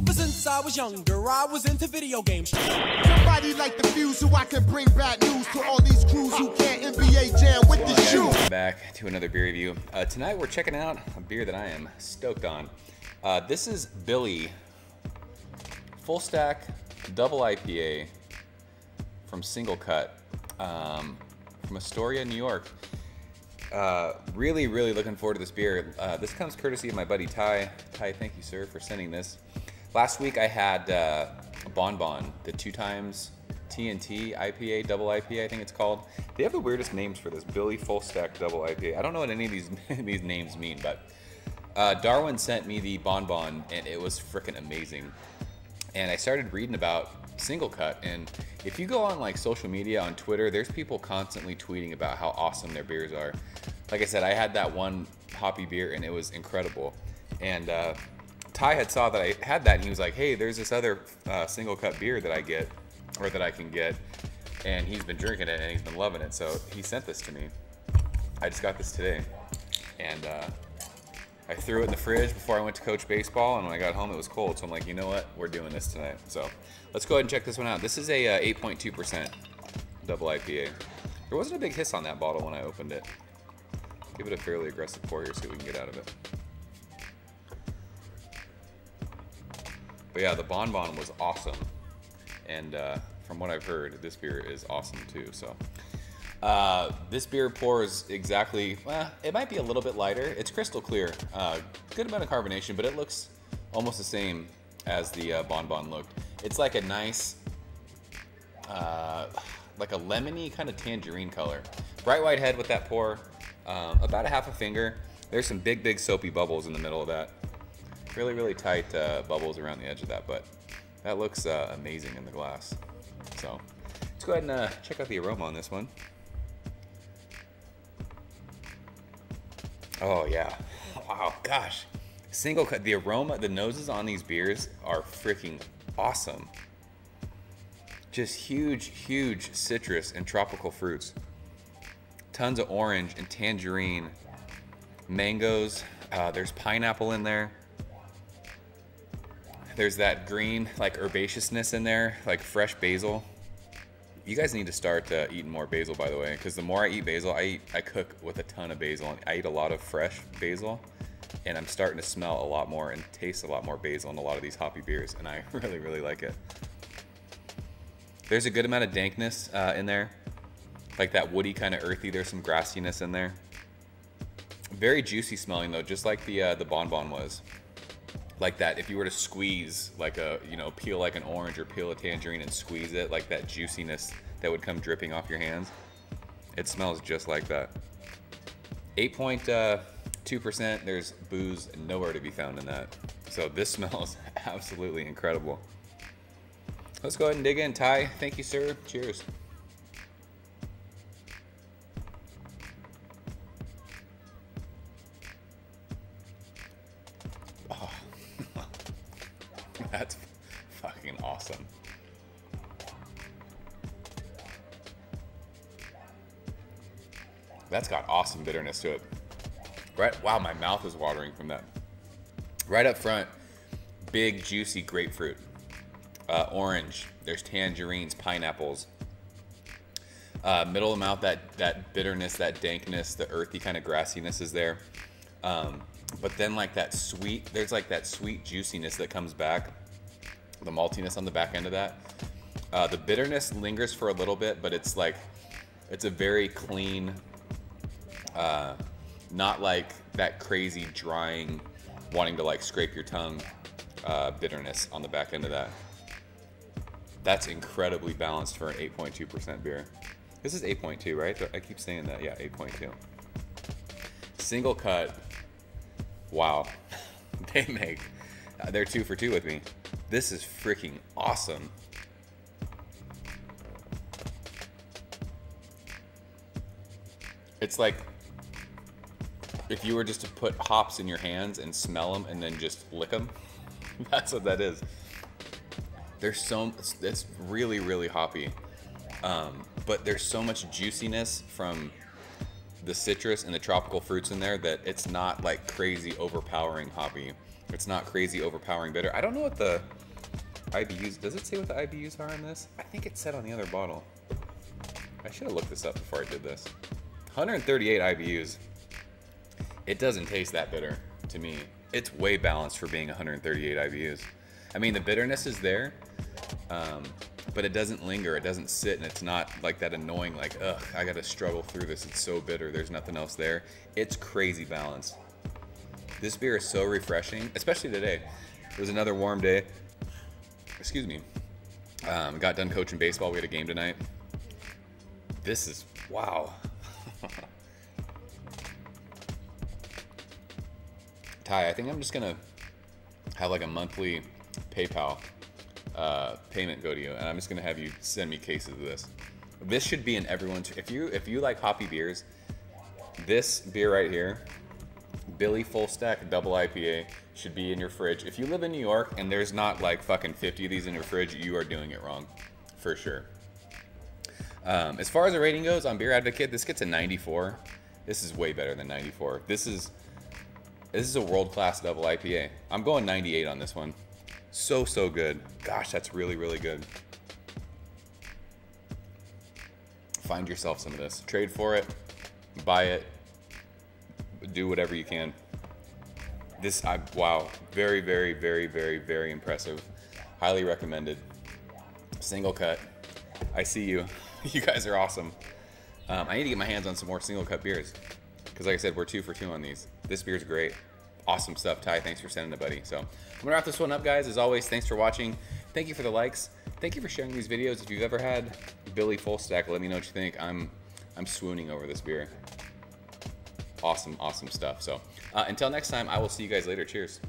Ever since I was younger, I was into video games. Somebody like the Fuse so I can bring bad news to all these crews who can't NBA jam with the shoe. Welcome back to another beer review. Tonight we're checking out a beer that I am stoked on. This is Billy Full Stack Double IPA from SingleCut from Astoria, New York. Really looking forward to this beer. This comes courtesy of my buddy Ty. Ty, thank you, sir, for sending this. Last week I had Bon Bon, the 2x TNT IPA, double IPA, I think it's called. They have the weirdest names for this. Billy Full Stack Double IPA. I don't know what any of these names mean, but Darwin sent me the Bon Bon, and it was freaking amazing. And I started reading about SingleCut, and if you go on like social media, on Twitter, there's people constantly tweeting about how awesome their beers are. Like I said, I had that one hoppy beer, and it was incredible. And Ty had saw that I had that, and he was like, hey, there's this other SingleCut beer that I get, or that I can get, and he's been drinking it and he's been loving it, so he sent this to me. I just got this today, and I threw it in the fridge before I went to coach baseball, and when I got home it was cold, so I'm like, you know what, we're doing this tonight. So let's go ahead and check this one out. This is a 8.2% double IPA. There wasn't a big hiss on that bottle when I opened it. Give it a fairly aggressive pour here, see what we can get out of it. But yeah, the Bon Bon was awesome. And from what I've heard, this beer is awesome too. So this beer pours exactly, well, it might be a little bit lighter. It's crystal clear, good amount of carbonation, but it looks almost the same as the Bon Bon looked. It's like a nice, like a lemony kind of tangerine color. Bright white head with that pour, about a half a finger. There's some big soapy bubbles in the middle of that. Really tight bubbles around the edge of that, but that looks amazing in the glass. So let's go ahead and check out the aroma on this one. Oh yeah, wow, gosh. SingleCut, the aroma, the noses on these beers are freaking awesome. Just huge citrus and tropical fruits. Tons of orange and tangerine, mangoes, there's pineapple in there. There's that green, like, herbaceousness in there, like fresh basil. You guys need to start eating more basil, by the way, because the more I eat basil, I cook with a ton of basil. I eat a lot of fresh basil, and I'm starting to smell a lot more and taste a lot more basil in a lot of these hoppy beers, and I really like it. There's a good amount of dankness in there, like that woody kind of earthy. There's some grassiness in there. Very juicy smelling though, just like the Bon Bon was. Like that, if you were to squeeze, like a, you know, peel like an orange or peel a tangerine and squeeze it, like that juiciness that would come dripping off your hands. It smells just like that. 8.2%, there's booze nowhere to be found in that. So this smells absolutely incredible. Let's go ahead and dig in. Ty, thank you, sir. Cheers. That's fucking awesome. That's got awesome bitterness to it. Right, wow, my mouth is watering from that. Right up front, big juicy grapefruit, orange. There's tangerines, pineapples. Middle of the mouth, that bitterness, that dankness, the earthy kind of grassiness is there. But then like that sweet, there's like that sweet juiciness that comes back, the maltiness on the back end of that. The bitterness lingers for a little bit, but it's like, it's a very clean, not like that crazy drying, wanting to like scrape your tongue bitterness on the back end of that. That's incredibly balanced for an 8.2% beer. This is 8.2, right? I keep saying that, yeah, 8.2. SingleCut. Wow, they're 2 for 2 with me. This is freaking awesome. It's like if you were just to put hops in your hands and smell them and then just lick them. That's what that is. It's really hoppy, but there's so much juiciness from the citrus and the tropical fruits in there that it's not like crazy overpowering hoppy. It's not crazy overpowering bitter. I don't know what the IBUs, does it say what the IBUs are in this? I think it said on the other bottle. I should have looked this up before I did this. 138 IBUs. It doesn't taste that bitter to me. It's way balanced for being 138 IBUs. I mean, the bitterness is there, but it doesn't linger, it doesn't sit, and it's not like that annoying, like, ugh, I gotta struggle through this, it's so bitter, there's nothing else there. It's crazy balanced. This beer is so refreshing, especially today. It was another warm day. Excuse me. Got done coaching baseball, we had a game tonight. This is, wow. Ty, I think I'm just gonna have like a monthly PayPal payment go to you, and I'm just gonna have you send me cases of this. This should be in everyone's. If you like hoppy beers, this beer right here, Billy Full Stack Double IPA, should be in your fridge. If you live in New York and there's not like fucking 50 of these in your fridge, you are doing it wrong, for sure. As far as the rating goes on Beer Advocate, this gets a 94. This is way better than 94. This is a world-class double IPA. I'm going 98 on this one. So good. Gosh, that's really good. Find yourself some of this. Trade for it. Buy it. Do whatever you can. This, wow. Very impressive. Highly recommended. SingleCut. I see you. You guys are awesome. I need to get my hands on some more SingleCut beers. Because like I said, we're 2 for 2 on these. This beer's great. Awesome stuff, Ty. Thanks for sending it, buddy. So I'm gonna wrap this one up, guys. As always, thanks for watching. Thank you for the likes. Thank you for sharing these videos. If you've ever had Billy Full Stack, let me know what you think. I'm swooning over this beer. Awesome stuff. So until next time, I will see you guys later. Cheers.